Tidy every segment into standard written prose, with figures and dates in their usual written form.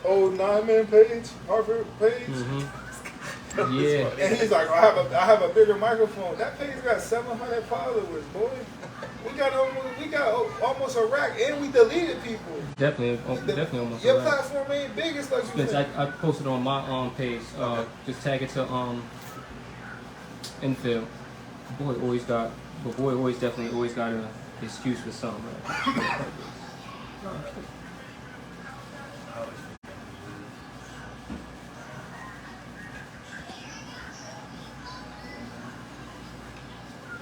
old 9-man page, Harvard page. Yeah. And he's like, I have a bigger microphone. That page got 700 followers, boy. We got almost a rack, and we deleted people. Definitely almost. Your platform ain't big as like you think. I posted on my page. Just tag it to infield. Boy always definitely got an excuse for something. Right?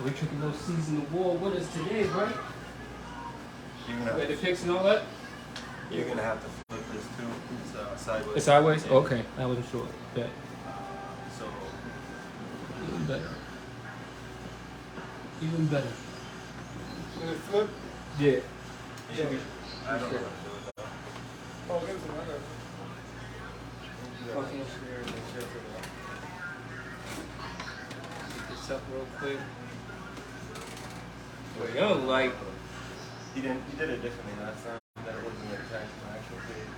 We took those season award winners today, right? With the picks and all that? You're gonna have to flip this too. It's sideways. It's sideways? Yeah. Okay, I wasn't sure. Yeah. So even better. Even better. Did it flip? Yeah. I don't know how to do it though. Oh, give it to me. I got it. Get this up real quick. Well, yo, like. He did it differently last time. That it wasn't attached to my actual page.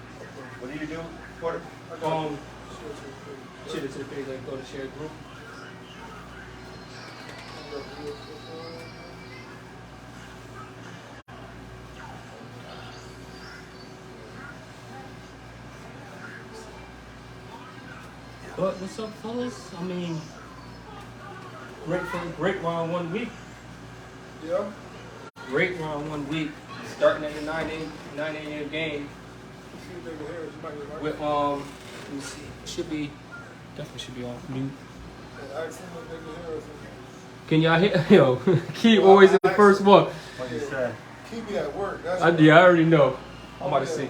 What do you do, Porter? Share it to the page, like go to share group. But what's up, fellas? I mean, great round 1 week. Yeah. Great round 1 week. Starting at the 9 a.m. game. With let me see. Definitely should be on mute. Can y'all hear? Yo, Keep always in the first one. What you say? Keep me at work. I already know. I'm about to see.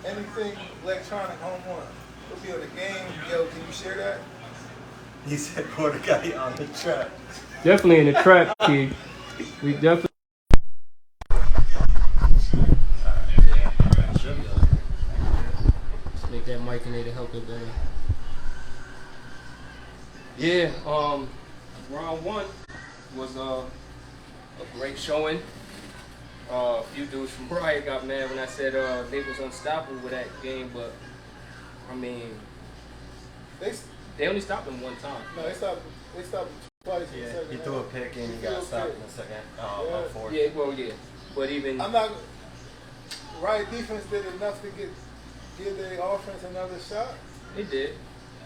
Anything electronic home run. We'll be on the game. Yo, can you share that? He said Porter got you on the trap. Definitely in the trap, Key. We definitely. Make that mic in there to help it better. Yeah, round 1 was a great showing. A few dudes from Riot got mad when I said they was unstoppable with that game, but I mean, they only stopped him one time. No, they stopped twice. Yeah, he threw a pick and he got stopped in the second. Fourth. Yeah, well, yeah, but even Riot defense did enough to give their offense another shot. They did.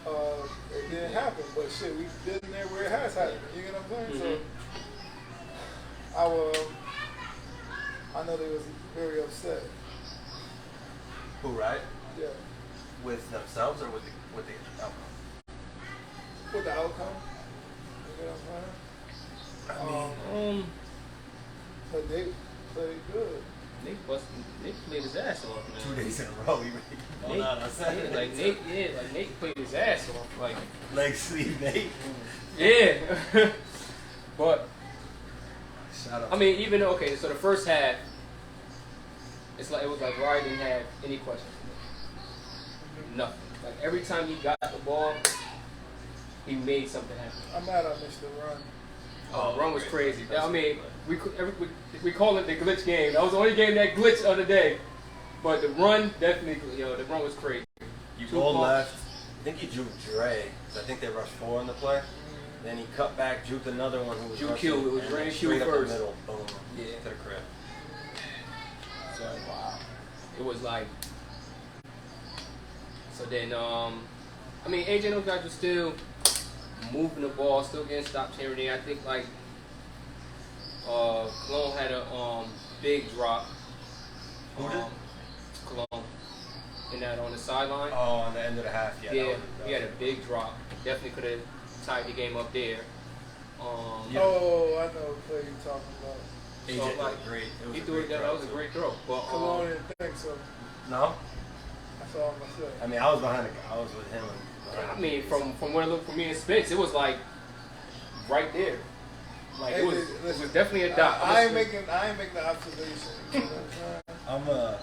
It didn't happen, but shit, we've been there where it has happened. You get what I'm saying? So, I know they was very upset. Who, right? Yeah. With themselves or with the outcome? With the outcome. You get what I'm saying? But they played good. Nate played his ass off, man. 2 days in a row, he went out on Saturday. Nate played his ass off, like leg sleeve Nate. Yeah, but Shout out. I mean, even okay, so the first half, it was like Riot didn't have any questions. Nothing. Like every time he got the ball, he made something happen. I'm mad I missed the run. The run was crazy. I mean, we call it the glitch game. That was the only game that glitched of the day. But the run definitely, the run was crazy. You go left. I think he juked Dre. I think they rushed 4 on the play. Then he cut back, juked another one who was rushing. It was Dre straight up first. the middle. Boom. Yeah. To the crib. So wow. It was like. So then, I mean, AJ and those guys were still moving the ball, still getting stops here and there. I think like Cologne had a big drop. Who did? Cologne. In that on the sideline. Oh, on the end of the half, yeah. Yeah, he had a big drop. Definitely could have tied the game up there. Oh, I know what play you're talking about. AJ So, did great. He threw it. That was a great throw. But Cologne didn't think so. No? That's all I'm gonna say. I mean, I was behind I was with him. I mean, from what it looked for me and Spence, it was like right there. Like it was definitely a dot. I ain't making the observation. You know what I'm saying?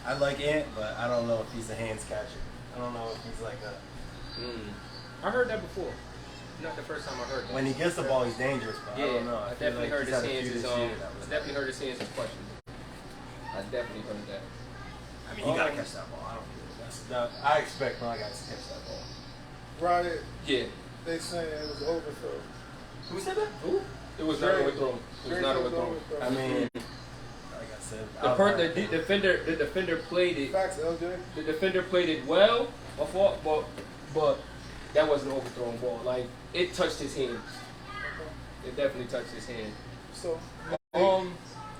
I like Ant, but I don't know if he's a hands catcher. I don't know if he's like a. I heard that before. Not the first time I heard that. When he gets the ball, he's dangerous, but I don't know. I definitely heard his hands is questionable. I definitely heard that. I mean, he gotta catch that ball. I don't care. I expect my guys to catch that ball. Right. Yeah. They saying it was overthrow. Who said that? Who? It was not overthrown. It was not overthrown. I mean, like I said, the defender played it. Facts, LJ. The defender played it well, but that wasn't an overthrown ball. Like it touched his hand. It definitely touched his hand. So. And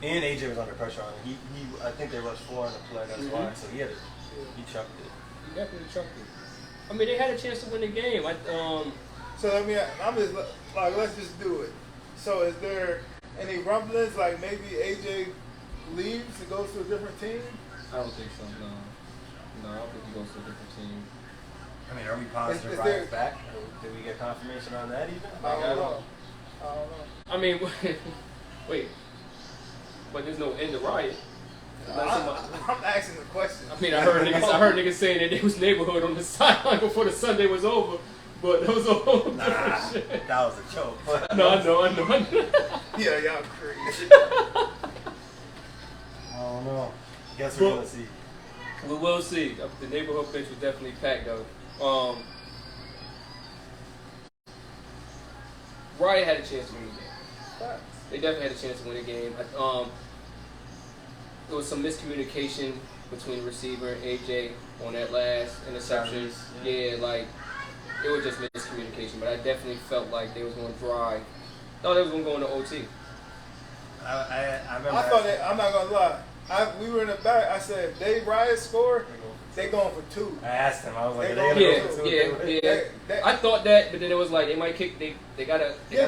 AJ was under pressure on him. I think they rushed 4 in the play. That's why. So he chucked it. He definitely chucked it. I mean, they had a chance to win the game. So I'm just like, let's just do it. So is there any rumblings like maybe AJ leaves and goes to a different team? I don't think so. No, I don't think he goes to a different team. I mean, are we positive Ryan's back? Did we get confirmation on that even? I don't know. I mean, wait, but there's no end to Riot. I'm asking the question. I mean, I heard niggas saying that there was neighborhood on the sideline before the Sunday was over, but that was a whole different shit. That was a joke. No, I know. Yeah, y'all crazy. I don't know. Guess we're gonna see. We will see. The neighborhood bench was definitely packed though. Riot had a chance to win the game. They definitely had a chance to win the game. There was some miscommunication between the receiver and AJ on that last interception. Yeah, like it was just miscommunication. But I definitely felt like they was going to drive. Thought they was going to go into OT. I remember. I thought I'm not gonna lie. We were in the back. I said, if they Riot score, they going for 2. I asked him. I was like, yeah. I thought that, but then it was like they might kick. They got a kicker.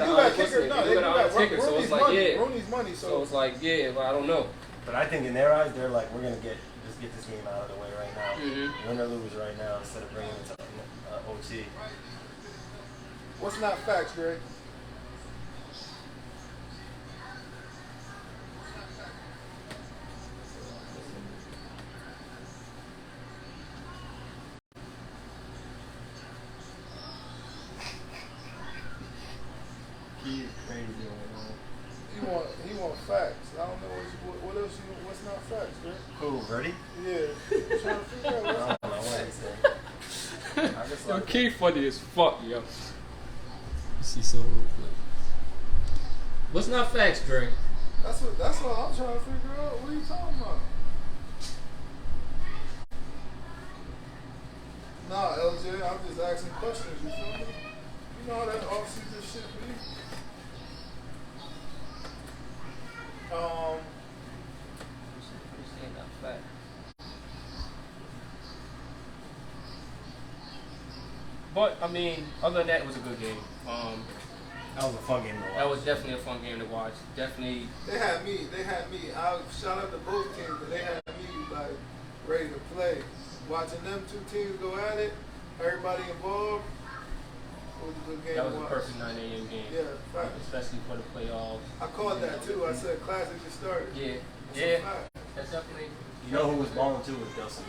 No, they got kicker. So it's like Rooney's money. So it's like but I don't know. But I think in their eyes, they're like, we're gonna get this game out of the way right now, win or lose right now, instead of bringing it to OT. What's not facts, Greg? He's crazy. He want facts. I don't know what else what's not facts, Greg? Who, ready? Yeah. I'm trying to figure out what's I don't know what he said. Yo, Key funny as fuck, yo. Let's see something real quick. What's not facts, Dre? That's what I'm trying to figure out. What are you talking about? Nah, LJ, I'm just asking questions, you feel me? You know how that off-season shit be. But I mean, other than that, it was a good game. That was a fun game to watch. That was definitely a fun game to watch. Definitely. They had me. I shout out to both teams, but they had me like ready to play. Watching them 2 teams go at it, everybody involved. It was a good game. That was to a watch. perfect 9 a.m. game. Yeah, fact. Especially for the playoffs. I called that too. I said classic just started. Yeah. That's definitely. You know who was balling too was Delson.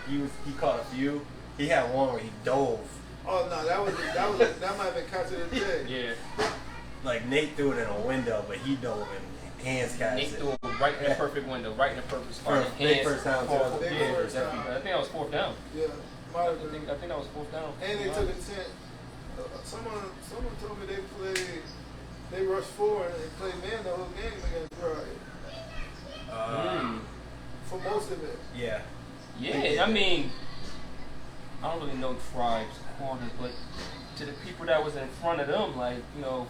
He caught a few. He had one where he dove. Oh no, that might have been catch of the day. Yeah. Like Nate threw it in a window, but he dove and hands catch Nate it. threw it right in the perfect window, right in the perfect spot. Big first down too. I think that was 4th down. Yeah, might have been. I think that was 4th down. And they took a 10. Someone told me they rushed 4 and they played man the whole game against Riot. For most of it. Yeah. Yeah, I mean, I don't really know Tribe's corner, but to the people that was in front of them, like,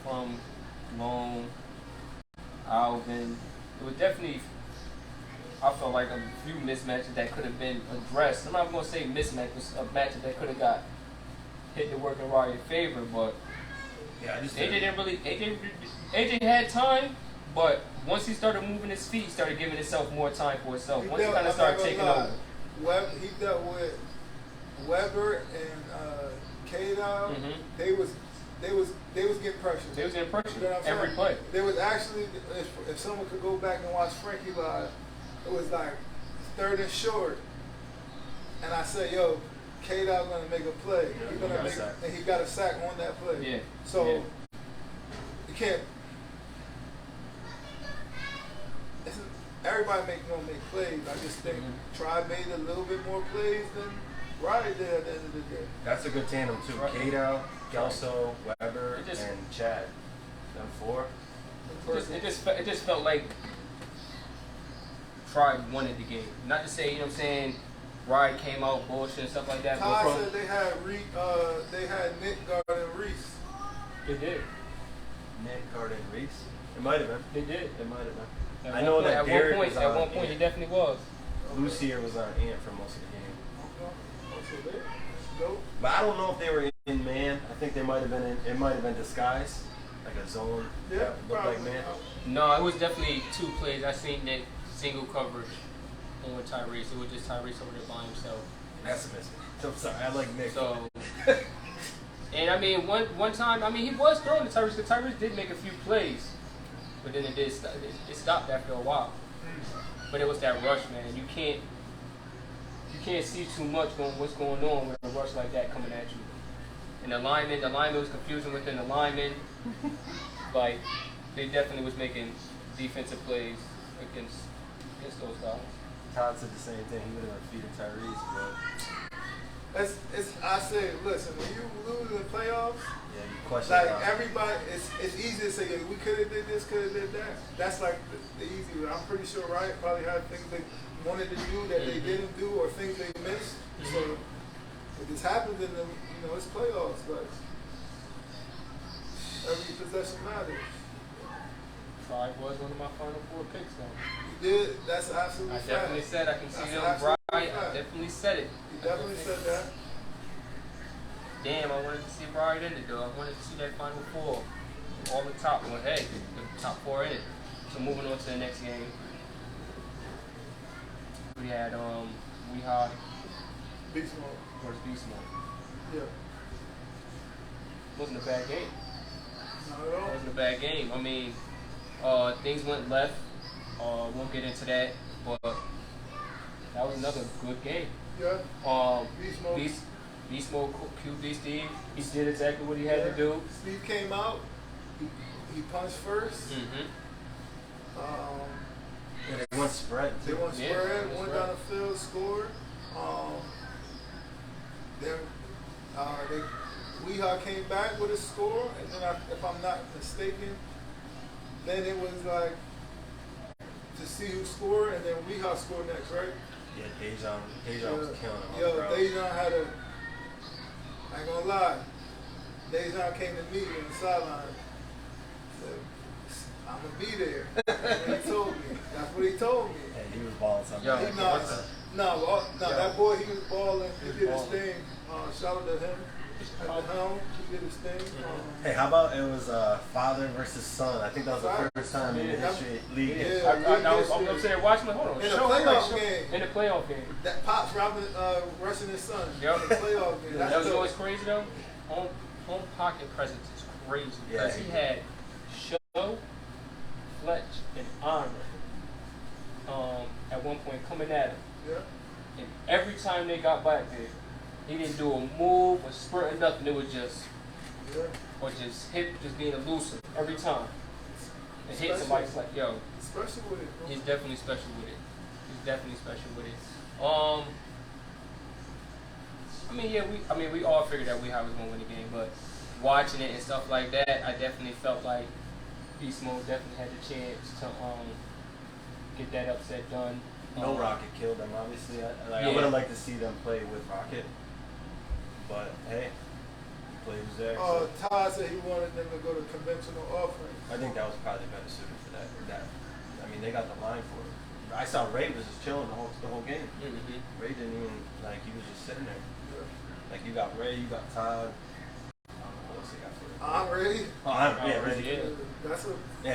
from Long, Alvin, it was definitely, I felt like a few mismatches that could have been addressed. I'm not going to say mismatches, a match that could have got hit the work in Riot's favor, but Yeah, AJ had time, but once he started moving his feet, he started giving himself more time for himself. Once he kind of started taking over. He dealt with Weber and K-Dog. They was getting pressure. They was getting pressure You know what I'm every saying? play. There was actually, if someone could go back and watch Frankie live, it was like 3rd and short, and I said, "Yo, K-Dog gonna make a play. Yeah, He's gonna make, and he got a sack on that play. Yeah. So you can't. everybody gonna make plays. I just think Tribe made a little bit more plays than Riot did at the end of the day. That's a good tandem too. Right. Kato, Gelso, Weber, It just- and Chad. Them four. It just felt like Tribe wanted the game. Not to say, you know what I'm saying, Riot came out bullshit and stuff like that. Todd but said they had Nick guarding Reese. they did. Nick, Carter, and Reese. It might have been. They did. It might have been. At I one know point, that at Derek one was point, at on one point, Ant. he definitely was. Lucier was on Ant for most of the game. Okay. That's dope. But I don't know if they were in man. I think they might have been in. It might have been disguise, like a zone. Yeah, that looked like probably. man. No, it was definitely two plays. I seen Nick single coverage on Tyrese. It was just Tyrese over there by himself. That's missing. I'm sorry. I like Nick. So, and I mean, one time, I mean, he was throwing to Tyrese because Tyrese did make a few plays, but then it stopped after a while. But it was that rush, man. You can't see too much on what's going on with a rush like that coming at you. And the lineman was confusing within the lineman. Like, they definitely was making defensive plays against those guys. Todd said the same thing. He would have been feeding Tyrese, but I say, listen, when you lose in the playoffs, yeah, you question like that. everybody, it's easy to say, yeah, we could have did this, could have did that. That's like the easy way. I'm pretty sure Riot probably had things they wanted to do that they didn't do or things they missed. So if this happens in the, it's playoffs, but every possession matters. Tribe was one of my final four picks, though. You did. That's absolutely I fact. definitely said I can see That's them absolutely right. fact. I definitely said it. You definitely said that. Damn, I wanted to see Riot in it, though. I wanted to see that final four. All the top. Well, hey, the top four in it. So moving on to the next game. We had Weehawk Beast mode. versus Beast Mode. Yeah. Wasn't a bad game. Not at all. Wasn't a bad game. I mean, things went left. Won't get into that, but that was another good game. Yeah. Beast mode. Beast Mode QB Steve. He did exactly what he had to do. Steve came out. He punched first. Yeah, they went spread They too. went Yeah, spread, they went spread. down the field, scored. Then Weehawk came back with a score, and then if I'm not mistaken, then it was like to see who scored, and then Weehawk scored next, right? Yeah, Dejan was killing him. on the Yo, ground. Dejan had a, I ain't gonna lie, Dejan came to me on the sideline. Said, I'm gonna be there. That's what he told me. That's what he told me. Hey, he was balling something. Yo, He what's that boy, he was balling. He did his balling. thing. Shout out to him. At the helm, he did his thing. Hey, how about it was father versus son? I think that was the first time in the history of the league. Yeah. I'm sitting there watching. Hold on. In the Show me, playoff show- game. In the playoff game. That Pops rushing his son. Yep. In the playoff game. That was dope. always crazy though. Home pocket presence is crazy Yeah. because he had Show, Fletch, and Honor at one point coming at him, Yeah. and every time they got back there, he didn't do a move or sprint or nothing. It was just Yeah. or just being elusive every time. And hit Special. somebody, it's like, yo, Special with it, bro. he's definitely special with it. He's definitely special with it. We all figured that Weehawk was gonna win the game, but watching it and stuff like that, I definitely felt like Beast Mode definitely had the chance to get that upset done. No Rocket killed them, obviously. I Yeah. would have liked to see them play with Rocket. But hey, the play was there. So Todd said he wanted them to go to conventional offense. I think that was probably better suited for that. I mean, they got the line for it. I saw Ray was just chilling the whole game. Mm-hmm. Ray didn't even, he was just sitting there. Like, you got Ray, you got Todd. I don't know what else they got for it. I'm ready. Oh, yeah, Ray. Yeah. That's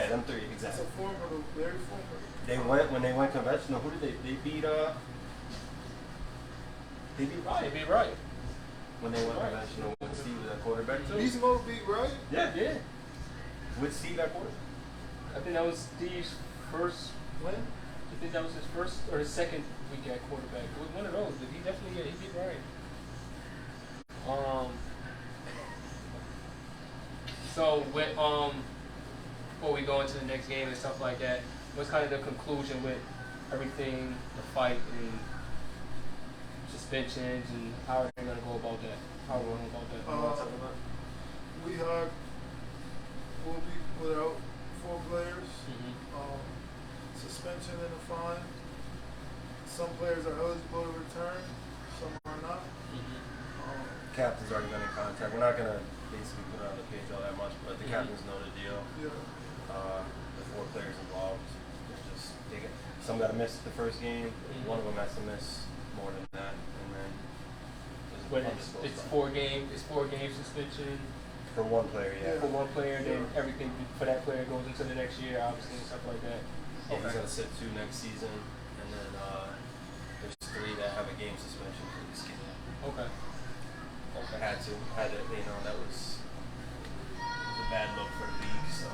Them three, a exactly. formidable, very formidable. When they went conventional, who did they beat? They beat Riot. They'd be right. When they went Right. conventional with Steve as a quarterback too. Beast Mode beat right? Yeah. With Steve at quarterback. I think that was Steve's first. When? I think that was his first or his second week at quarterback. It was one of those, but he definitely he did right. So before we go into the next game and stuff like that, what's kind of the conclusion with everything, the fight and suspensions, and how are they gonna go about that? How are we gonna go about that? You wanna talk about it? We will be without 4 players. Suspension and a fine. Some players are eligible to return, some are not. Captain's already been in contact. We're not gonna basically put it on the page all that much, but the captains know the deal. Yeah. The 4 players involved. Some got to miss the first game. One of them has to miss more than that, and then. But it's 4 games. It's 4 game suspension. For one player, yeah. For one player, then everything for that player goes into the next year, obviously, and stuff like that. Yeah, he's gonna sit 2 next season, and then there's 3 that have a game suspension for this game. Okay. Had to, that was a bad look for the league, so I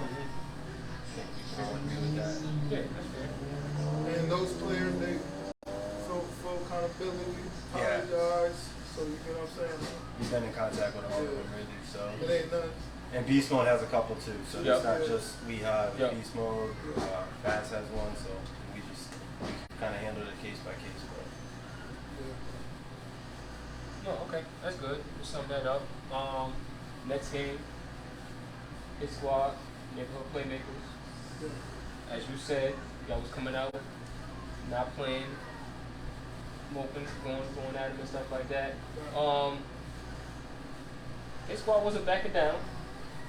think we can all agree with that. Yeah, that's fair. And those players, they full accountability, apologize. So you know what I'm saying? He's been in contact with all of them, really, so. It ain't none. And Beast Mode has a couple too, so it's not just we have Beast Mode, Bass has one, so we kind of handle it case by case. But. No, okay, that's good. We'll sum that up. Next game, his squad, neighborhood playmakers. As you said, y'all was coming out, not playing, smoking, going at him and stuff like that. His squad wasn't backing down.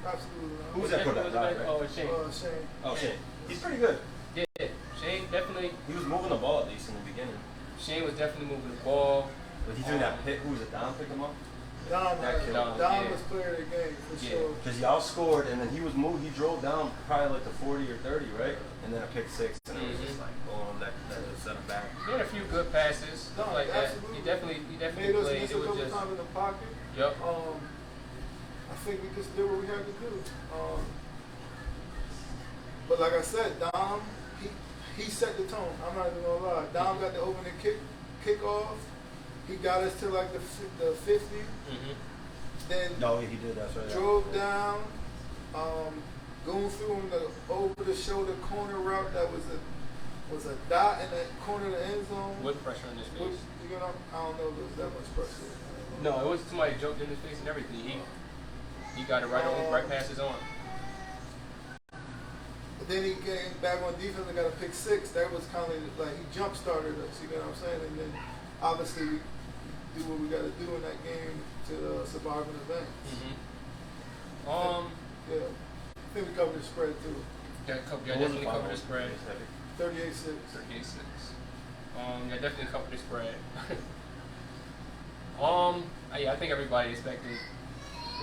Absolutely not. Who was that put that down? Oh, Shane. Shane. Oh, Shane. He's pretty good. Yeah, Shane definitely. He was moving the ball at least in the beginning. Shane was definitely moving the ball. But he's doing that hit. Who was it? Dom picked him up? Dom was player of the game for sure. Because y'all scored, and then he was moved. He drove down probably like the 40 or 30, right? And then a pick 6, and it was just like, that just set him back. He had a few good passes, stuff like that. He definitely made us played. miss a couple times in the pocket. Yep. I think we just did what we had to do. But like I said, Dom, he set the tone. I'm not even gonna lie. Dom got the opening kickoff. He got us to like the 50. Then he did. That's right. Drove down, going through him the over the shoulder corner route that was a dot in the corner of the end zone. With pressure on his face. I don't know if there was that much pressure. No, it was somebody jumped in his face and everything. He got it right past his arm. But then he came back on defense and got a pick 6. That was kind of like he jump started us. You know what I'm saying? And then obviously we do what we got to do in that game to survive an event. I think we covered the spread too. Definitely covered the spread. 38-6. 38-6. Definitely covered the spread. I think everybody expected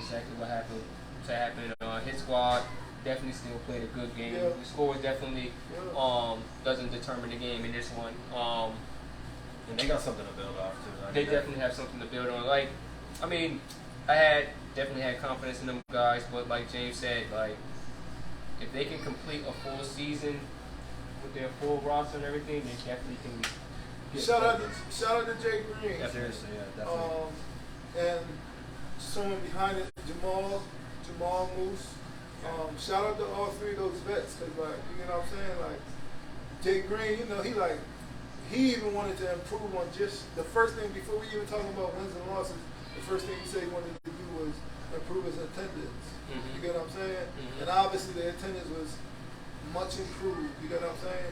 exactly what happened to happen. His squad definitely still played a good game. The score definitely doesn't determine the game in this one. And they got something to build off too. They definitely have something to build on. I definitely had confidence in them guys, but like James said, if they can complete a full season with their full roster and everything, they definitely can. Shout out to Jay Green. Seriously, definitely. And someone behind it, Jamal Moose. Shout out to all 3 of those vets, cause you know what I'm saying, Jay Green, he even wanted to improve on just the first thing before we even talking about wins and losses. The first thing he said he wanted to do was improve his attendance. You get what I'm saying? And obviously the attendance was much improved. You get what I'm saying?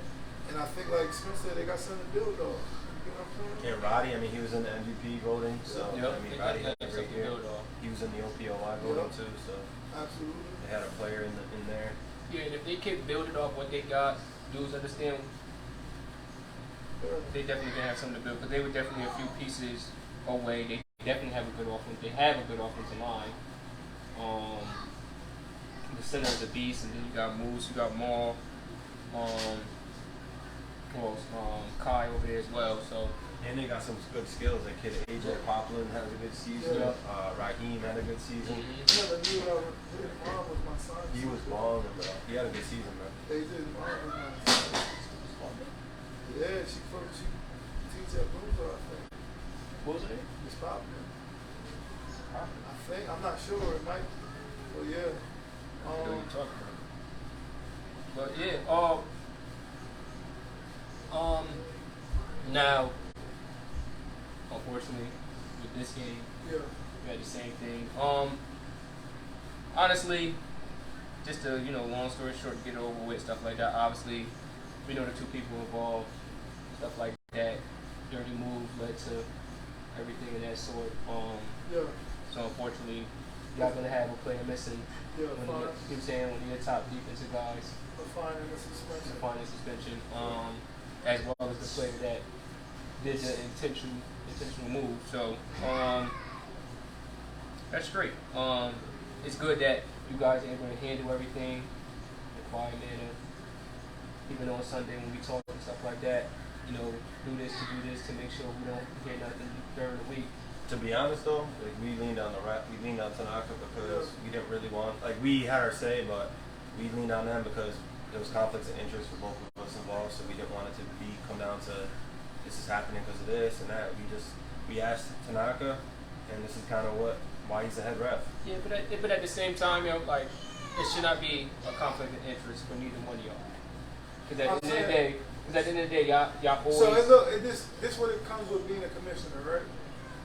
And I think like Spencer, they got something to build on. You know what I'm saying? Yeah, Roddy. He was in the MVP voting, so Roddy had a great year. He was in the OPOI voting too, so absolutely. They had a player in there. Yeah, and if they can build it off what they got, dudes understand. They definitely can have something to build, because they were definitely a few pieces away. They definitely have a good offense. They have a good offensive line. The center is a beast, and then you got Moose, you got Maul, Kai over there as well. So. And they got some good skills. That kid AJ Poplin has a good season. Raheem had a good season. His mom was my son. He was balling, bro. He had a good season, bro. AJ's mom was my son. Yeah, she teaches at Bloomfield, I think. What was it? Miss Poplin. I think. I'm not sure. It might. Well, yeah. What you're talking about. But yeah, Now, unfortunately, with this game, Yeah. we had the same thing. Honestly, just to, long story short, get it over with, stuff like that. Obviously, we know the two people involved, stuff like that. Dirty move led to everything of that sort. Yeah. So unfortunately, y'all gonna have a player missing. Yeah. When you keep saying one of your top defensive guys. A fine and a suspension. A fine and suspension. As well as the player that did the intentional move. So that's great. It's good that you guys are able to handle everything in a quiet manner. Even on Sunday when we talk and stuff like that, do this to make sure we don't hear nothing during the week. To be honest though, like we leaned on Tanaka because we didn't really want, like we had our say, but we leaned on them because there was conflicts of interest for both of us involved, so we didn't want it to come down to this is happening because of this and that. We asked Tanaka, and this is kind of why he's the head ref. Yeah, but at the same time, like it should not be a conflict of interest for neither one of y'all. Because at the end of the day, y'all always. So look, this what it comes with being a commissioner, right?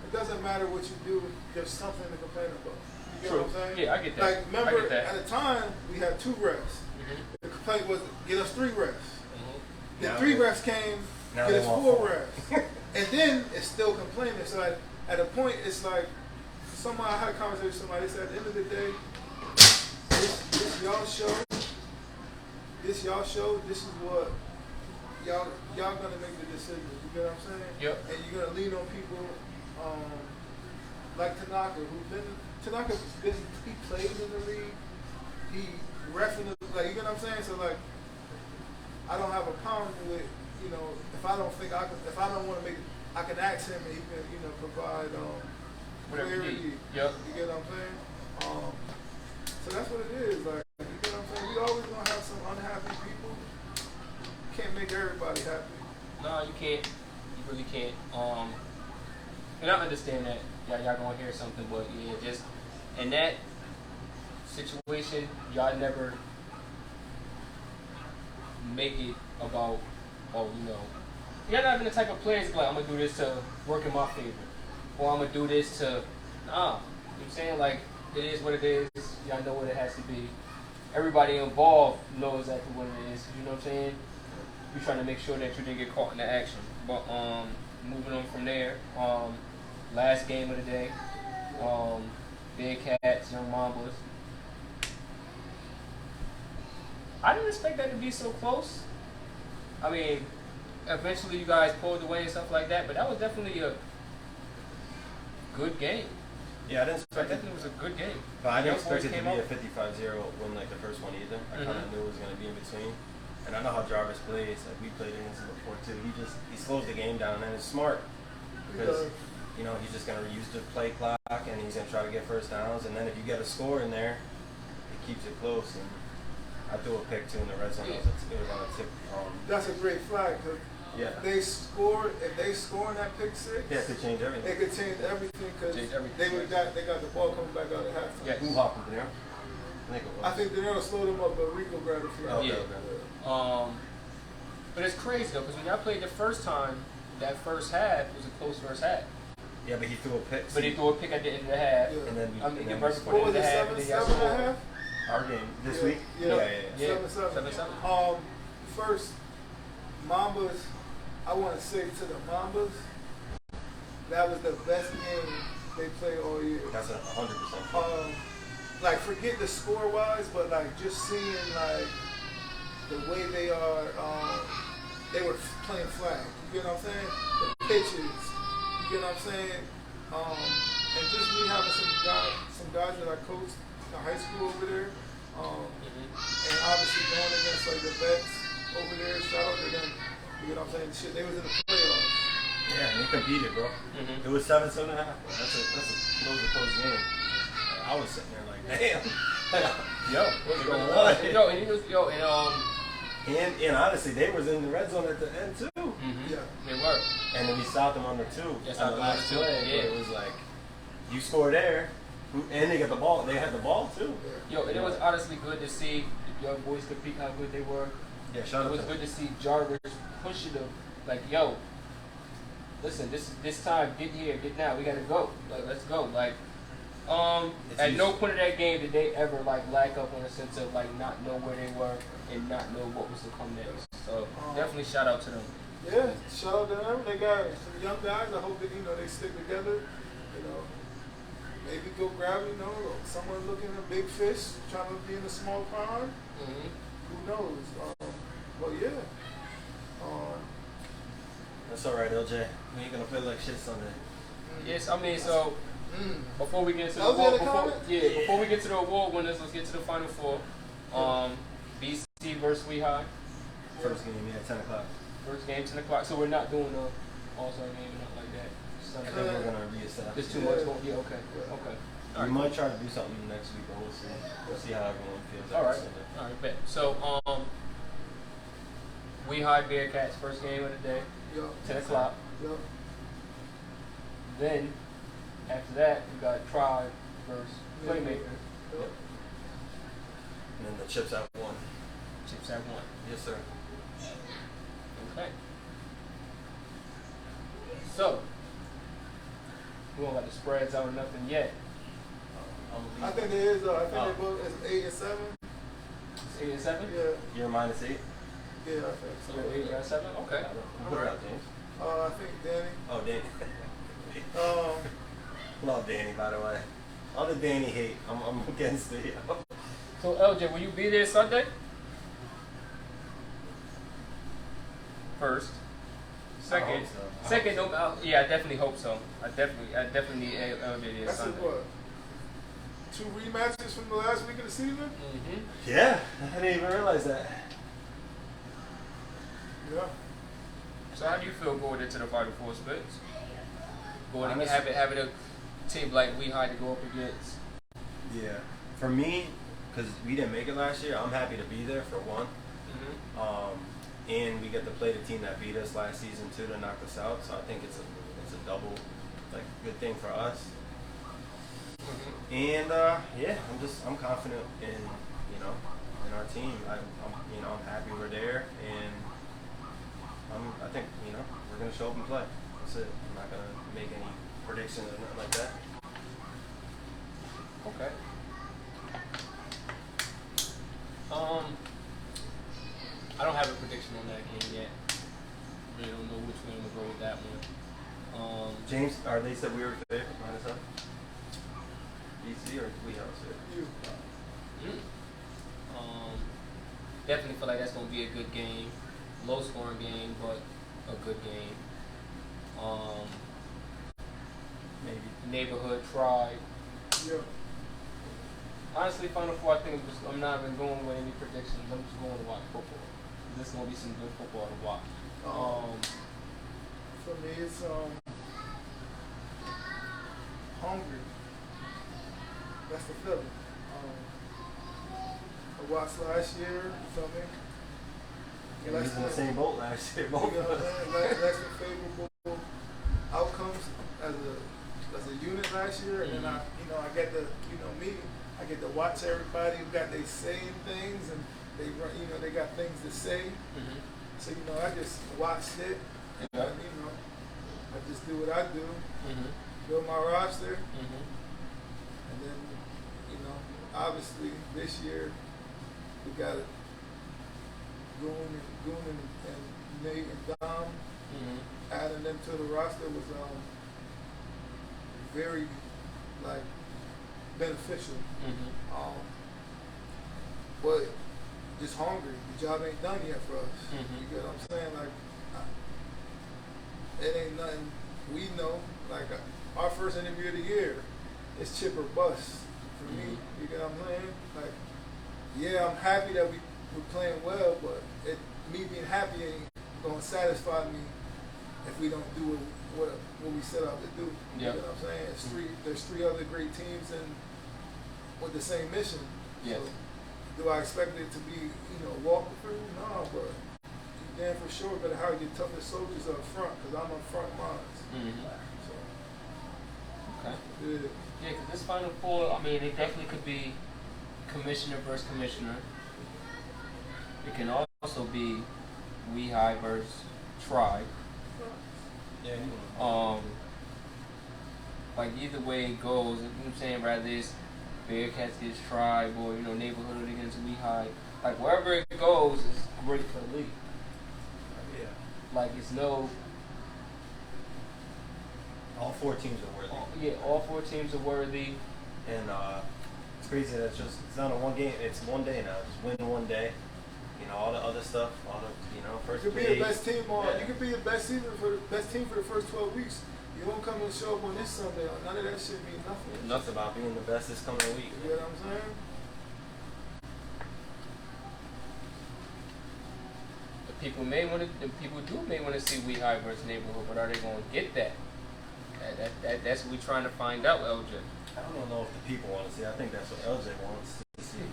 It doesn't matter what you do, there's something to complain about. You get what I'm saying? Yeah, I get that. Like, remember, at the time, we had 2 refs. Mm-hmm. The complaint was, get us 3 refs. Mm-hmm. Then 3 refs came, get us 4 refs. And then it's still complaining. So at a point, it's like, I had a conversation with somebody, they said, at the end of the day, this y'all show, this is what y'all gonna make the decision. You get what I'm saying? Yep. And you're gonna lean on people like Tanaka, he played in the league, he reffing the, like, you get what I'm saying? So like, I don't have a problem with, if I don't want to make, I can ask him and he can, provide clarity. Yep. You get what I'm saying? So that's what it is. Like, you get what I'm saying? We always gonna have some unhappy people. You can't make everybody happy. No, you can't. You really can't. And I understand that. Y'all gonna hear something, but yeah, just in that situation, y'all never make it about, you're not even the type of players like, I'm gonna do this to work in my favor, or I'm gonna do this to, you know what I'm saying? Like, it is what it is. Y'all know what it has to be. Everybody involved knows exactly what it is. You know what I'm saying? You're trying to make sure that you didn't get caught in the action. But moving on from there, last game of the day, Big Cats, Young Mambas. I didn't expect that to be so close. I mean, eventually you guys pulled away and stuff like that, but that was definitely a good game. Yeah, I didn't expect it. It was a good game. But I didn't expect it to be a 55-0 win like the first one either. I kind of knew it was going to be in between. And I know how Jarvis plays. Like, we played against him before too. He slows the game down, and it's smart because he's just going to use the play clock and he's going to try to get first downs. And then if you get a score in there, it keeps it close. And I threw a pick too in the red zone. It was on a tip. That's a great flag. Yeah. If they score in that pick six, yeah, it could change everything. It could change everything because they got the ball coming back out at halftime. Yeah, who hopped there? I think they're gonna slow them up, but Rico grabbed it. But it's crazy though, because when y'all played the first time, that first half was a close first half. Yeah, but he threw a pick. But he threw a pick at the end of the half. Yeah. And then what was it, 7-7.5? Our game this week? Yeah. 7-7. First, Mambas, I want to say to the Mambas, that was the best game they played all year. That's 100%. Like, forget the score-wise, but, like, just seeing, like, the way they are, they were playing flag. You get what I'm saying? The pitches. You get what I'm saying? And just me having some guys that I coached in high school over there, and obviously going against, like, the vets over there, shout out to them. You get what I'm saying? Shit, they was in the playoffs. Yeah, and they competed, bro. It was 7-7.5. That's a close game. I was sitting there like, damn. And honestly, they was in the red zone at the end too. Yeah, they were. And then we stopped them on the 2. Yes, on the last play. Yeah. It was like, you score there, and they got the ball. They had the ball too. And it was honestly good to see the young boys compete how good they were. Yeah, shout it out was to good to see Jarvis push it up, like, yo, listen, this time, get here, get now, we gotta go, like, let's go, like, at no point of that game did they ever like lack up on a sense of like not know where they were and not know what was to come next. So definitely shout out to them. Yeah, shout out to them. They got some young guys. I hope that they stick together. Maybe go grab someone looking at a big fish trying to be in a small pond. Mm-hmm. Who knows? But yeah. That's all right, LJ. We ain't gonna play like shit Sunday. Yes, I mean so. Before we get to the award, before we get to the award winners, let's get to the Final Four. BC versus Lehigh. First game, 10 o'clock. First game, 10 o'clock. So we're not doing an all-star game or nothing like that. I think we're gonna reestablish. There's too much going. Yeah, okay. We might try to do something next week, but we'll see. We'll see how everyone feels. All right, bet. So Lehigh Bearcats first game of the day, 10 o'clock. Yep. Then after that, we got Tribe versus Playmakers. Yep. And then the Chips at 1. Chips at 1. Yes, sir. Okay. So, we won't let the spreads out or nothing yet. I think there is. I think they both is 8 and 7. It's 8 and 7? Yeah. You're -8? Yeah, I think so. You're 8 and 7? Okay. Who put it out, James? I think Danny. Oh, Danny. Love Danny, by the way. All the Danny hate, I'm against it. So, LJ, will you be there Sunday? First. Second. Second, no, yeah, I definitely hope so. I definitely need LJ there That's Sunday. what? 2 rematches from the last week of the season? Mm-hmm. Yeah, I didn't even realize that. Yeah. So how do you feel going into the Final Four splits? Going and having a team like Lehigh to go up against. Yeah. For me, because we didn't make it last year, I'm happy to be there for one. Mm-hmm. And we get to play the team that beat us last season too to knock us out. So I think it's a double good thing for us. Mm-hmm. And yeah, I'm confident in in our team. I'm happy we're there, and I think we're gonna show up and play. That's it. I'm not gonna make any predictions or nothing like that. Okay. I don't have a prediction on that game yet. Really don't know which way I'm gonna go with that one. James, they said we were favorite -7. BC or Wheelhouse? You. Definitely feel like that's gonna be a good game, low scoring game, but a good game. Maybe neighborhood Tribe. Yeah. Honestly, Final Four, I think I'm not even going with any predictions. I'm just going to watch football. This is gonna be some good football to watch. For me, it's hungry. That's the feeling. I watched last year. You feel me? We was in the same boat last year. Both of us. That's the favorable outcomes as a unit last year, and then I get to I get to watch everybody who got they saying things, and they run, they got things to say. Mm-hmm. So I just watched it, and I just do what I do, build my roster, and then obviously this year we got Goon and Nate and Dom. Adding them to the roster was very beneficial. But just hungry. The job ain't done yet for us. You get what I'm saying? It ain't nothing we know. Our first interview of the year is chip or bust for me. You get what I'm saying? Yeah, I'm happy that we're playing well, but me being happy ain't gonna satisfy me if we don't do what we set out to do. You know what I'm saying? There's 3 other great teams with the same mission. Yes. So, do I expect it to be, walk through? No, but you damn for sure better have your toughest soldiers up front, because I'm up front mine. So, okay. Yeah. Yeah, because this Final Four, it definitely could be commissioner versus commissioner. It can also also be Lehigh versus Tribe. Yeah, you know. Like either way it goes, you know what I'm saying, rather it's Bearcats against Tribe or, you know, Neighborhood against Lehigh. Like wherever it goes is great for the league. Yeah. Like it's no All 4 teams are worthy. all 4 teams are worthy. And it's crazy that it's not a one game. It's one day now. Just win one day. You know, all the other stuff, first You could be place. the best team Yeah. You could be the best team for the first 12 weeks. You don't come and show up on this Sunday. None of that shit means nothing. Nuts about being the best this coming week. You know what I'm saying? The people may want to see Lehigh versus Neighborhood, but are they going to get that? That's what we're trying to find out, LJ. I don't know if the people want to see. I think that's what LJ wants to see.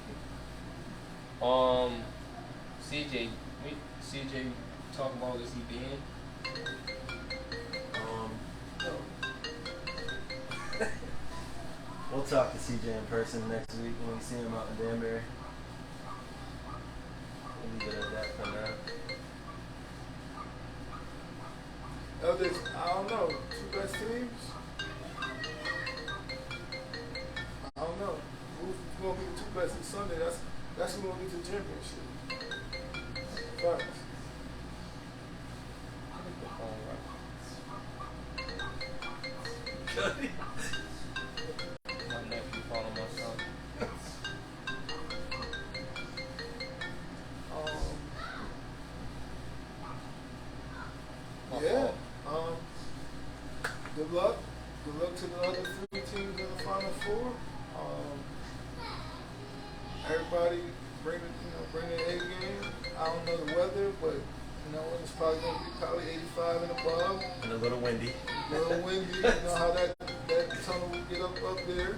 CJ, talk about is he being? We'll talk to CJ in person next week when we see him out in Danbury. We'll leave it at that for now. Others, I don't know. 2 best teams? I don't know. Who's going to be the 2 best this Sunday? That's who's going to get the championship. Facts. My nephew calling my son. Yeah. Good luck. Good luck to the other 3 teams in the Final 4. Everybody bring their A game. I don't know the weather, but it's probably going to be 85 and above. And a little windy. A little windy. You know how that tunnel will get up there.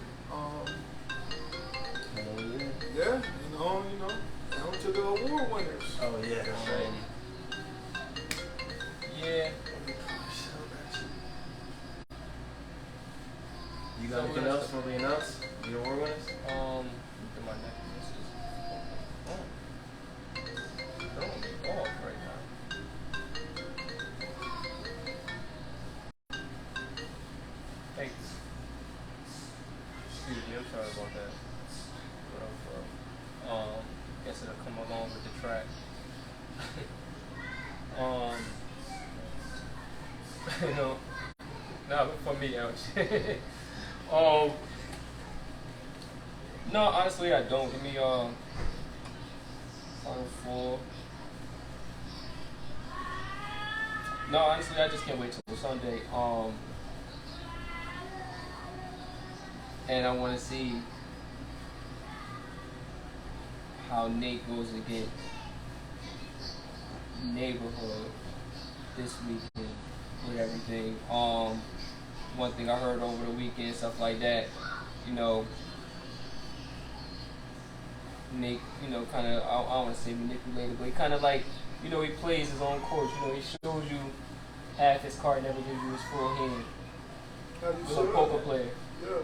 Yeah, down to the award winners. Oh yeah, that's right. Yeah. You got anything else before we announce the award winners? My nephew is throwing me off right now. Hey, excuse me, I'm sorry about that. Guess it'll come along with the track. Not for me, ouch. No, honestly, I don't. Give me Final 4. No, honestly, I just can't wait till Sunday. And I want to see how Nate goes against Neighborhood this weekend with everything. One thing I heard over the weekend, stuff like that, Nate, kind of, I don't want to say manipulated, but he kind of like, he plays his own course. He shows you half his card, never gives you his full hand. He's a poker player. Yeah.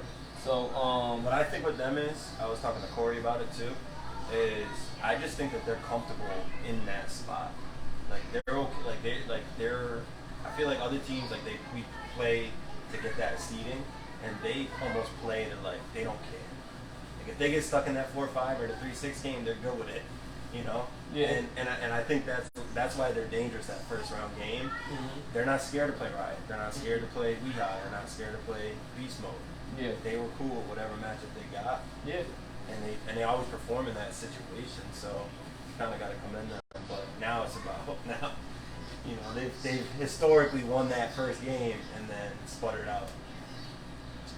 So, what I think with them is, I was talking to Corey about it too, is I just think that they're comfortable in that spot. Like they're okay, I feel like other teams, we play to get that seeding, and they almost play to they don't care. Like if they get stuck in that 4-5 or the 3-6 game, they're good with it, Yeah. And I think that's why they're dangerous that first round game. Mm-hmm. They're not scared to play Riot. They're not scared to play Lehigh. They're not scared to play Beast Mode. Yeah. They were cool with whatever matchup they got. Yeah. And they always perform in that situation. So kind of got to commend them. But now it's about they've historically won that first game and then sputtered out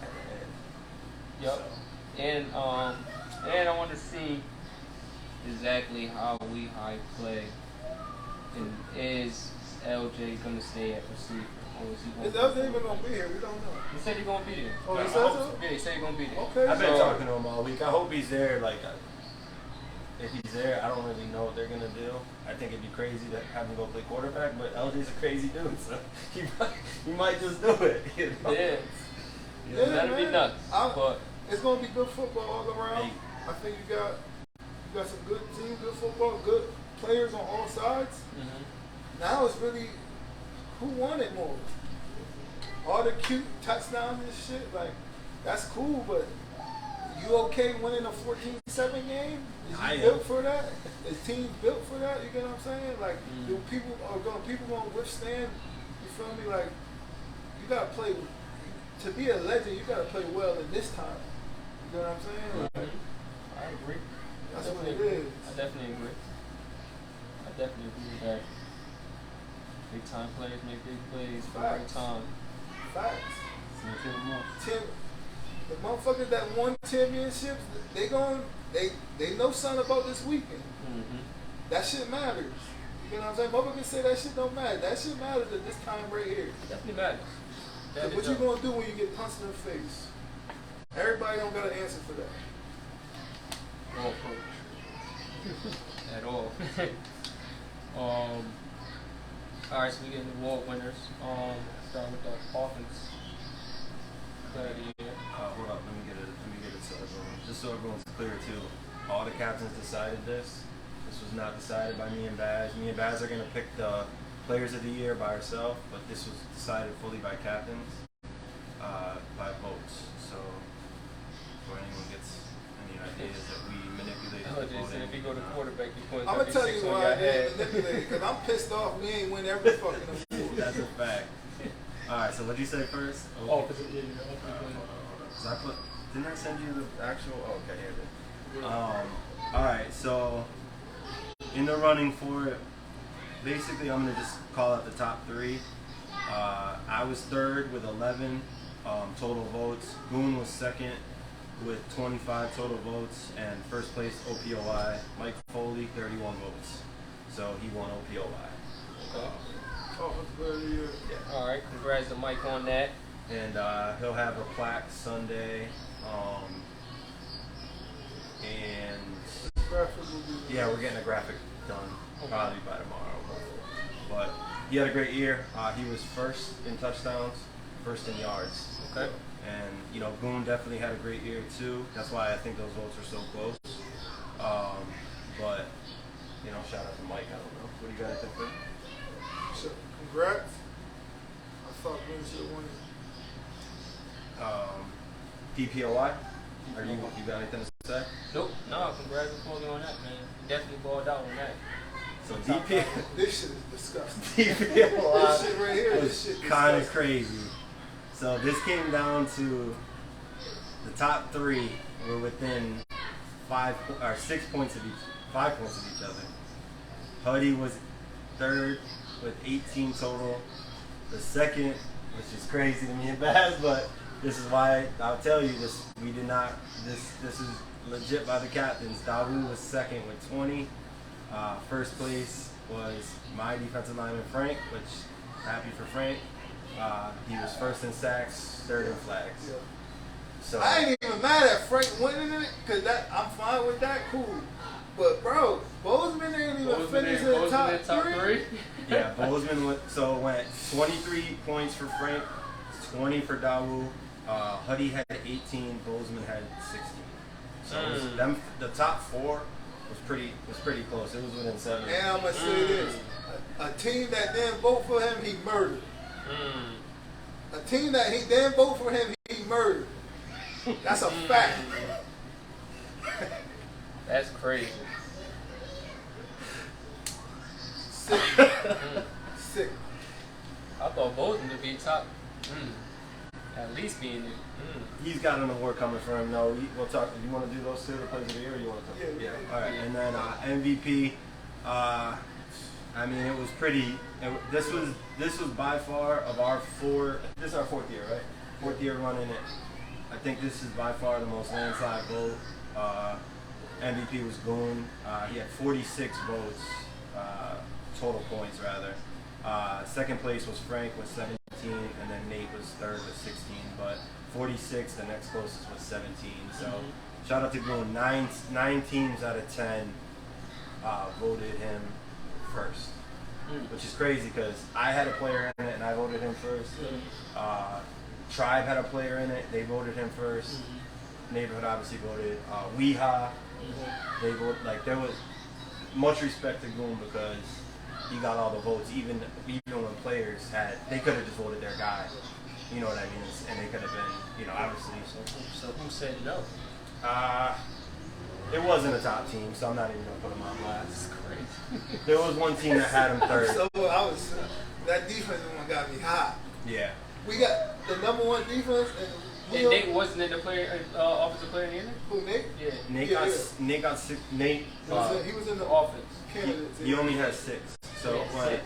at the end. Yep. So. And I want to see exactly how Lehigh play. And is LJ gonna stay at receiver, or is he Is gonna? LJ even gonna be here? We don't know. He said he's gonna be there. Oh, he said so? Yeah, he said he's gonna be there. Okay. I've been So- talking to him all week. I hope he's there. If he's there, I don't really know what they're gonna do. I think it'd be crazy to have him go play quarterback, but LJ's a crazy dude, so he might just do it. Yeah. Yeah, That'd be man. nuts. But It's gonna be good football all around. Hey. I think you got some good teams, good football, good players on all sides. Now it's really who wanted more. All the cute touchdowns and shit, like that's cool, but you okay winning a 14-7 game? Is you built for that? Is teams built for that? You get what I'm saying? Like, do people gonna withstand? You feel me? Like, you gotta play. To be a legend, you gotta play well in this time. You know what I'm saying? Like, I agree. That's what it is. I definitely agree. I definitely agree with that. Big time players make big plays for the right time. Facts. Tim, the motherfuckers that won championships, they know something about this weekend. That shit matters. You know what I'm saying? Motherfuckers say that shit don't matter. That shit matters at this time right here. It definitely matters. So what you gonna do when you get punched in the face? Everybody don't got an answer for that. No approach. At all. Alright, so we get the award winners. Start with the offense. Player of the year. Hold up, let me get it so everyone, just so everyone's clear too. All the captains decided this. This was not decided by me and Baz. Me and Baz are gonna pick the players of the year by ourselves, but this was decided fully by captains, by votes. So, before anyone gets any ideas that we manipulate the voting. If you go to quarterback, you point I'm gonna tell you why I didn't manipulate, because I'm pissed off we ain't win every fucking award. That's a fact. Alright, so what'd you say first? Didn't I send you the actual? Oh, okay, here it is. Alright, so in the running for it, basically I'm gonna just call out the top three. I was third with 11 total votes. Boone was second with 25 total votes, and first place OPOI, Mike Foley, 31 votes. So he won OPOI. Okay. Yeah. Alright, congrats to Mike on that. And he'll have a plaque Sunday. And yeah, we're getting a graphic done probably by tomorrow. But he had a great year. He was first in touchdowns, first in yards. Okay. And you know, Boone definitely had a great year too. That's why I think those votes are so close. But you know, shout out to Mike. I don't know. What do you guys think? So, congrats. I thought Boone should have won it. DPOI? You got anything to say? Nope. No, congrats to Foley on that, man. You definitely balled out on that. So This shit is disgusting. DPOI This shit right here, this shit is kind of crazy. So this came down to the top three were within 5 points of each other. Huddy was third with 18 total. The second, which is crazy to me and Baz, but this is why I'll tell you this. We did not. This is legit by the captains. Dawu was second with 20. First place was my defensive lineman Frank, which happy for Frank. He was first in sacks, third in flags. Yeah. So I ain't even mad at Frank winning it, because I'm fine with that, cool. But bro, Bozeman ain't even finished in the top three. Yeah, Bozeman went 23 points for Frank, 20 for Dawu. Huddy had 18, Bozeman had 16. So it was the top four was pretty close. It was within 7. And I'm gonna say this: a team that didn't vote for him, he murdered. A team that he didn't vote for him, he murdered. That's a fact. That's crazy. Sick. Sick. I thought Bozeman would be top. At least being there. He's got an award coming for him. No, we'll talk. You want to do those two, the players of the year, or you want to talk? Yeah. All right, and then MVP. I mean, it was pretty. This was by far of our 4. This is our 4th year, right? 4th year running it. I think this is by far the most landslide vote. MVP was Goon. He had 46 votes, total points rather. Second place was Frank with 17, and then Nate was third with 16. But 46, the next closest was 17. So shout out to Goon. 9 teams out of 10 voted him first, which is crazy because I had a player in it and I voted him first. Tribe had a player in it, they voted him first. Neighborhood obviously voted. Weehaw, they voted. Like there was much respect to Goon because he got all the votes, even when players they could have just voted their guy. You know what I mean? And they could have been, obviously. So who said no? It wasn't a top team, so I'm not even gonna put them on blast. That's crazy. There was one team that had him third. So that defense one got me hot. Yeah. We got the number one defense, And Nate wasn't in the offensive player either? Who, Nate? Yeah. Nate got six. Nate. He was in the offense. candidates. He only has 6. So Yeah,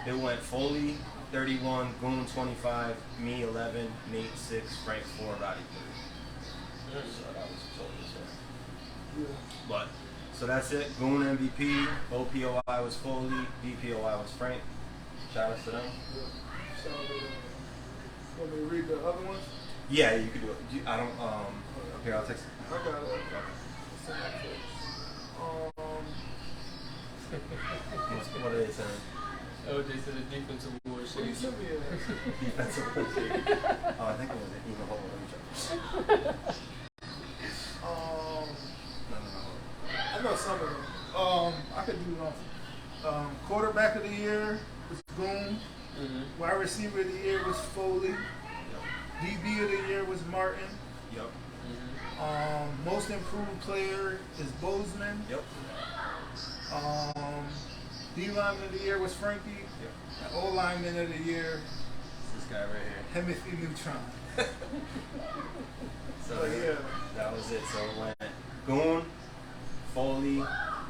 it went Foley 31, Goon 25, me 11, Nate 6, Frank 4, Roddy 3. So that was total. Yeah. But so that's it. Goon MVP, OPOI was Foley, DPOI was Frank. Shout out to them. Yeah. Shout out to them. Want me to read the other ones? Yeah, you could do it. I don't. Here, I'll text it. I got it. Send that What are they saying? Oh, they said the defensive award. What do you send me? Defensive player. Oh, I think it was an email. Hold on, let me check. I know some of them. I could do them. Quarterback of the year was Goon. Mm-hmm. Wide receiver of the year was Foley. Yep. DB of the year was Martin. Yep. Most improved player is Bozeman. Yep. D lineman of the year was Frankie. Yep. And O lineman of the year, This guy right here. Timothy Neutron. So yeah. that was it. So it went Goon, Foley,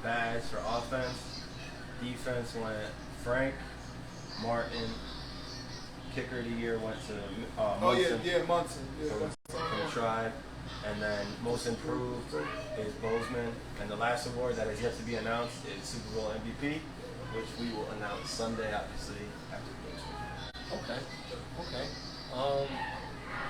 Badge for offense. Defense went Frank, Martin. Kicker of the year went to Munson Munson. Yeah, from the Tribe. And then most improved is Bozeman. And the last award that is yet to be announced is Super Bowl MVP, which we will announce Sunday, obviously, after the game. Okay.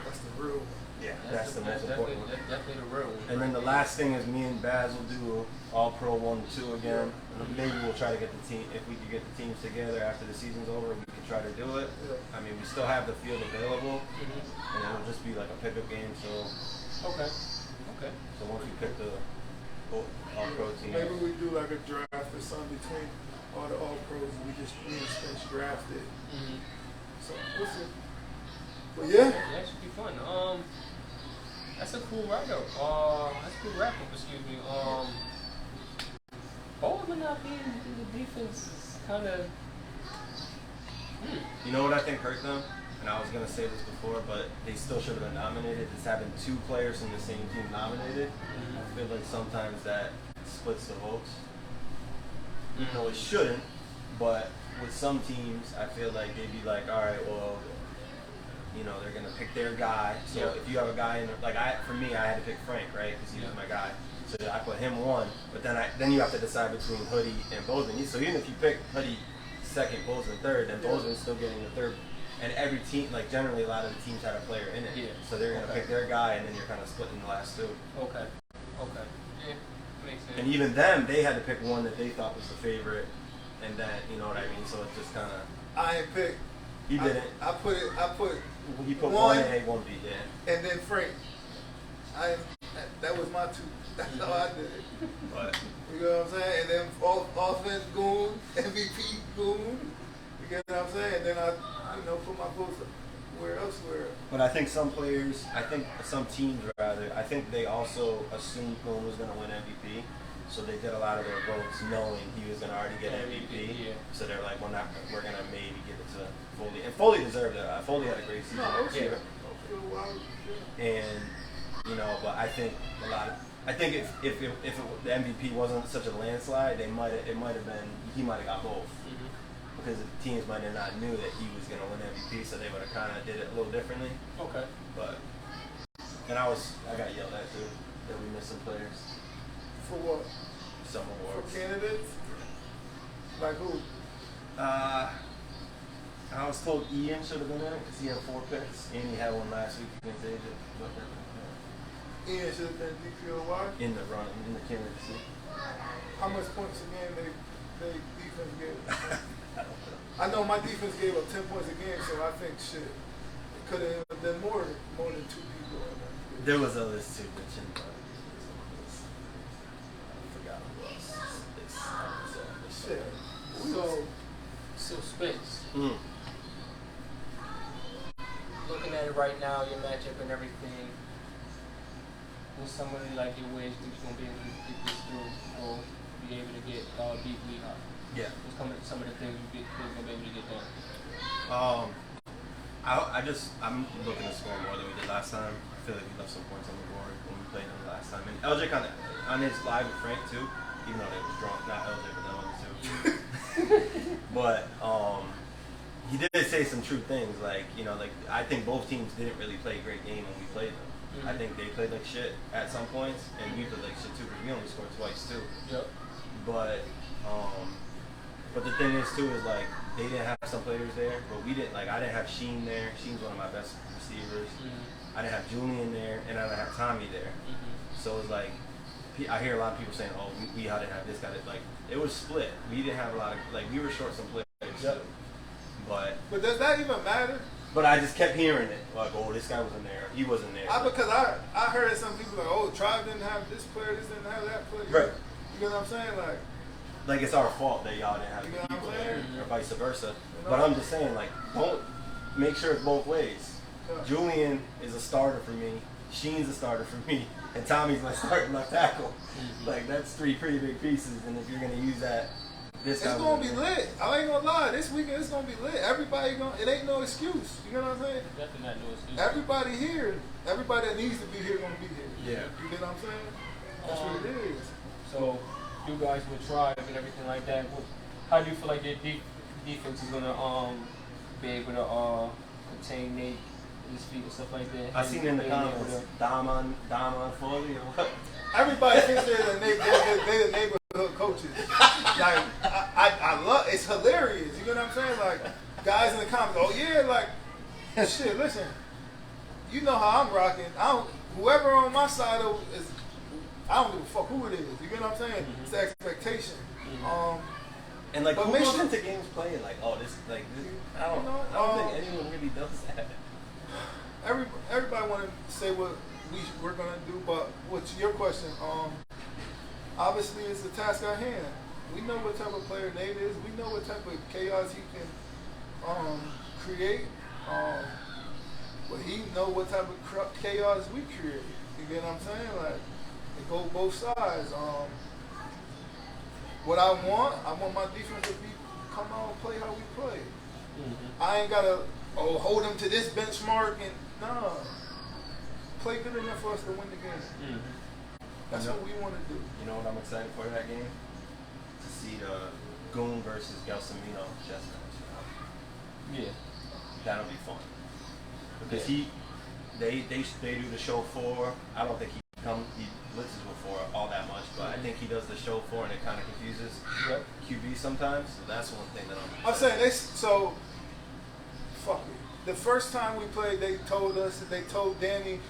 That's the real one. Yeah, that's the most important one. That's definitely the real one. And then the last thing is me and Baz will do All-Pro 1 and 2 again. Maybe we'll try to get the team, if we could get the teams together after the season's over, we could try to do it. Yeah. I mean, we still have the field available, and it'll just be like a pickup game. So Okay. once we pick the All-Pro team. Maybe we do like a draft or something between all the All-Pros and me and Spence drafted. So we'll see. But yeah. That should be fun. That's a cool write-up. That's a cool wrap-up, excuse me. Baldwin not being in the defense is kind of. You know what I think hurt them? And I was going to say this before, but they still should have been nominated. Just having 2 players from the same team nominated, I feel like sometimes that splits the votes. No, it shouldn't, but with some teams, I feel like they'd be like, all right, well, they're going to pick their guy. So if you have a guy, for me, I had to pick Frank, right? Because he was my guy. So I put him 1, but then you have to decide between Hoodie and Bozeman. So even if you pick Hoodie 2nd, Bozeman 3rd, then Bozeman's still getting the 3rd. And every team, generally a lot of the teams had a player in it. Yeah. So they're going to pick their guy, and then you're kind of splitting the last 2. Okay. Yeah, makes sense. And even them, they had to pick one that they thought was the favorite, and that, you know what I mean? So it's just kind of... I ain't picked. He didn't. I put He put 1 A, 1 B, yeah. And then Frank. That was my 2. That's how I did it. But you know what I'm saying? And then offense Goon, MVP Goon. You get what I'm saying? And then I put my votes where elsewhere. But I think some players, some teams rather, I think they also assumed Goon was going to win MVP. So they did a lot of their votes knowing he was going to already get MVP. Yeah. So they're like, we're going to maybe give it to Foley. And Foley deserved it. Foley had a great season. And, but I think if the MVP wasn't such a landslide, he might have got both. Because the teams might have not knew that he was going to win MVP, so they would have kind of did it a little differently. Okay. And I got yelled at too that we missed some players. For what? Some awards. For candidates? Like who? I was told Ian should have been in it because he had 4 picks, and he had one last week against AJ. Ian should have been DPOY? In the candidacy. How much points a game they defense gave? I know my defense gave up 10 points a game, so I think it could have been more than 2 people. There was others too mentioned, but I forgot who else. your matchup and everything, what's some of the like your ways that you're gonna be able to get this through or be able to get beat Lehigh? Yeah. What's some of the things you're gonna be able to get done? I'm looking to score more than we did last time. I feel like we left some points on the board when we played them last time. And LJ kind of on his live with Frank too, even though they was drunk. Not LJ, but the other two. But he did say some true things. Like like I think both teams didn't really play a great game when we played them. I think they played like shit at some points, and we played like shit too because we only scored twice too. Yep. But the thing is too is like they didn't have some players there, but we didn't. Like I didn't have Sheen there. Sheen's one of my best receivers. I didn't have Julian there, and I didn't have Tommy there. So it's like I hear a lot of people saying, "Oh, we didn't have this guy." Like it was split. We didn't have a lot of we were short some players. Yep. But does that even matter? But I just kept hearing it, like, "Oh, this guy wasn't there. He wasn't there." Because I heard some people like, "Oh, Tribe didn't have this player. This didn't have that player." Right. You know what I'm saying? Like it's our fault that y'all didn't have You know what people I'm there, saying? or vice versa. You know? But I'm just saying, like, don't make sure it's both ways. Yeah. Julian is a starter for me. Sheen's a starter for me, and Tommy's my starting left tackle. Like that's three pretty big pieces, and if you're gonna use that, it's gonna be lit. I ain't gonna lie. This weekend it's gonna be lit. It ain't no excuse. You know what I'm saying? Definitely not no excuse. Everybody here, everybody that needs to be here gonna be here. Yeah. You get what I'm saying? That's what it is. So you guys with Tribe and everything like that, how do you feel like your defense is gonna be able to contain Nate and his feet and stuff like that? I seen in the comments, Damon Foley or what? Everybody thinks they're the neighborhood coaches. Like I love it's hilarious. You know what I'm saying? Like guys in the comments, oh yeah, like shit. Listen, you know how I'm rocking. Whoever on my side of is. I don't give a fuck who it is. You get what I'm saying? It's the expectation. And like, who goes into games playing like, oh, this. I don't think anyone really does that. Everybody want to say what we're gonna do, but what's your question? Obviously, it's the task at hand. We know what type of player Nate is. We know what type of chaos he can create. But he know what type of chaos we create. You get what I'm saying? Like. It go both sides. What I want my defense to come out and play how we play. I ain't gotta hold them to this benchmark and play good enough for us to win the game. That's what we want to do. You know what I'm excited for that game? To see the Goon versus Gelsomino chess match. Yeah, that'll be fun because they do the show 4. I don't think he blitzes before all that much, but I think he does the show 4 and it kind of confuses QB sometimes. So that's one thing that I'm saying fuck it. The first time we played, they told Danny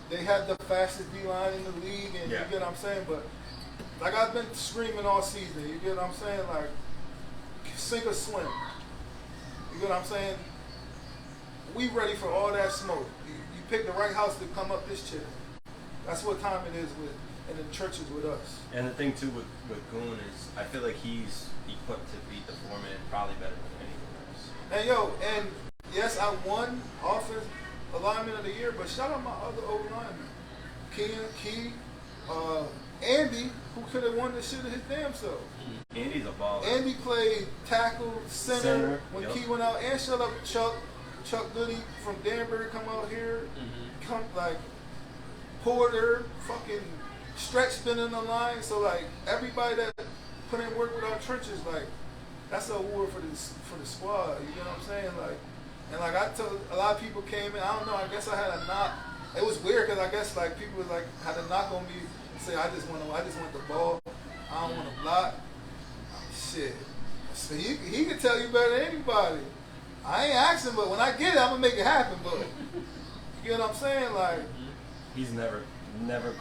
they had the fastest D-line in the league, and you get what I'm saying. But like I've been screaming all season, you get what I'm saying? Like sink or swim. You get what I'm saying? We ready for all that smoke. You pick the right house to come up this chair. That's what time it is in the churches with us. And the thing too with Goon is I feel like he's equipped to beat the foreman probably better than anyone else. And yes, I won offense alignment of the year, but shout out my other old linemen. Key, Andy, who could have won this shit his damn self. Andy's a baller. Andy played tackle, center when Key went out, and shut up Chuck Goody from Danbury come out here. Come like Porter, fucking stretch spinning the line. So like everybody that put in work with our trenches, like that's an award for the squad. You know what I'm saying? Like, and like I told a lot of people came in. I don't know. I guess I had a knock. It was weird because I guess like people was like had a knock on me and say I just want the ball. I don't want to block. Shit. So he can tell you better than anybody. I ain't asking, but when I get it, I'm gonna make it happen. But you know what I'm saying? Like. He's never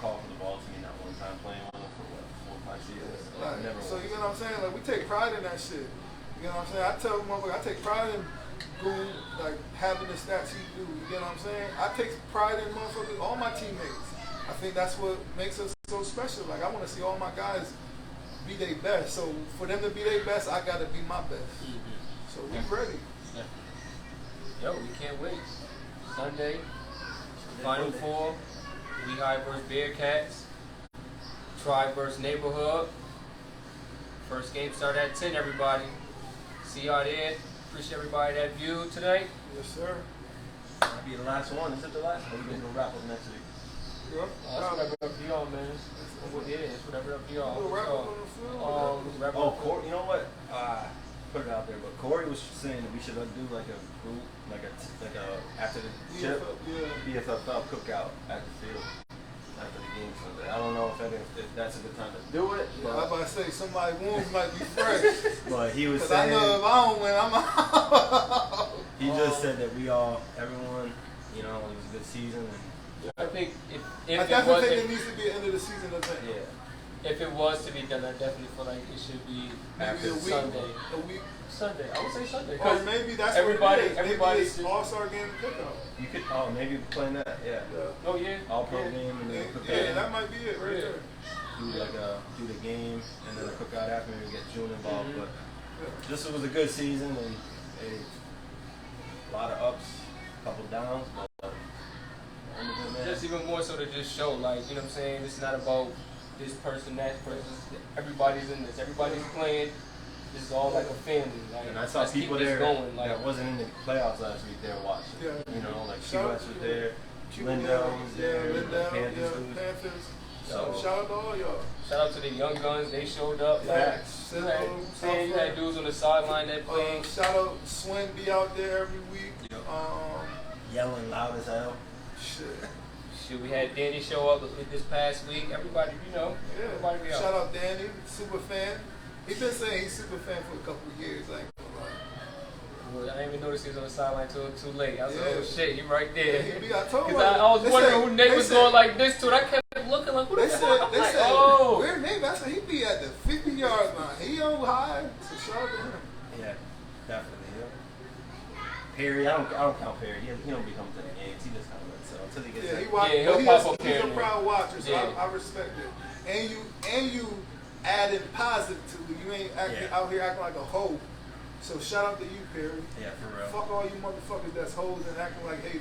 called for the ball to me not one time playing with him for 4 or 5 seasons. Like, never. So you know what I'm saying? Like we take pride in that shit. You know what I'm saying? I tell motherfuckers I take pride in Goon like having the stats he do. You get what I'm saying? I take pride in motherfuckers, all my teammates. I think that's what makes us so special. Like I want to see all my guys be their best. So for them to be their best, I gotta be my best. So we ready. Yo, we can't wait. Sunday. Final Four. Lehigh versus Bearcats. Tribe versus Neighborhood. First game started at 10, everybody. See y'all there. Appreciate everybody that viewed tonight. Yes, sir. Might be the last one. Is it the last one? We're going to wrap up next week. Yep. That's whatever up to y'all, man. Yeah, it's whatever up to y'all. We'll wrap up on the field. Oh, Corey, you know what? Put it out there, but Corey was saying that we should do like a group, like a after the chip, BFFL cookout at the field after the game Sunday. I don't know if that's a good time to do it. Yeah, I was about to say somebody wounds might be fresh. But he was 'Cause saying, I know if I don't win, I'm out. he just said that everyone, you know, it was a good season. And I think if I it definitely wasn't, think it needs to be an end of the season event. yeah. if it was to be done, I definitely feel like it should be Maybe a week. Sunday. A week. Sunday. I would say Sunday. Or maybe that's what it is. Everybody. Maybe it's All-Star game cookout. You could, maybe playing that, yeah. Oh yeah. All pro game and then cookout. Yeah, that might be it right there. Do the game and then a cookout after, maybe get June involved. Mm-hmm. But just it was a good season and a lot of ups, a couple downs, but Just even more so to just show, like, you know what I'm saying? It's not about this person, that person. Everybody's in this. Everybody's playing. This is all like a family. Like, and I saw let's people keep this there going, like, that wasn't in the playoffs last week there watching. Yeah. You know, like Shout out QS was to there, Lindell was there, Panthers. So Shout out to all y'all. shout out to the young guns. They showed up. Facts. You had dudes on the sideline that played. Shout out Swin be out there every week. yelling loud as hell. Shit. Shoot, we had Danny show up this past week. Everybody, you know, Yeah. everybody be out. Shout out Danny, super fan. He's been saying he's super fan for a couple of years. Like, Well, I didn't even notice he was on the sideline till too late. I was like, Yeah. oh shit, you right there. I told him. Because I was wondering who Nate was going like this to, and I kept looking like, who They the hell? said, oh. where Nate? I said he be at the 50-yard line. He on high. So shout out to him. Yeah, definitely. Yeah. Perry, I don't count Perry. He don't be coming to the games. He just comes so until he gets. Yeah, he like, watch. Yeah, he'll He's pop up a here. proud watcher, so Yeah. I respect it. And you adding positive to it. You ain't out here acting like a hoe. So shout out to you, Perry. yeah, for real. Fuck all you motherfuckers that's hoes and acting like haters.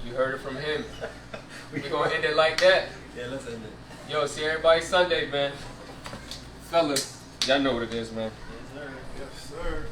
You heard it from him. We gonna end it like that. Yeah, let's end it. Yo, see everybody Sunday, man. Fellas, y'all know what it is, man. Yes, sir. Yes, sir.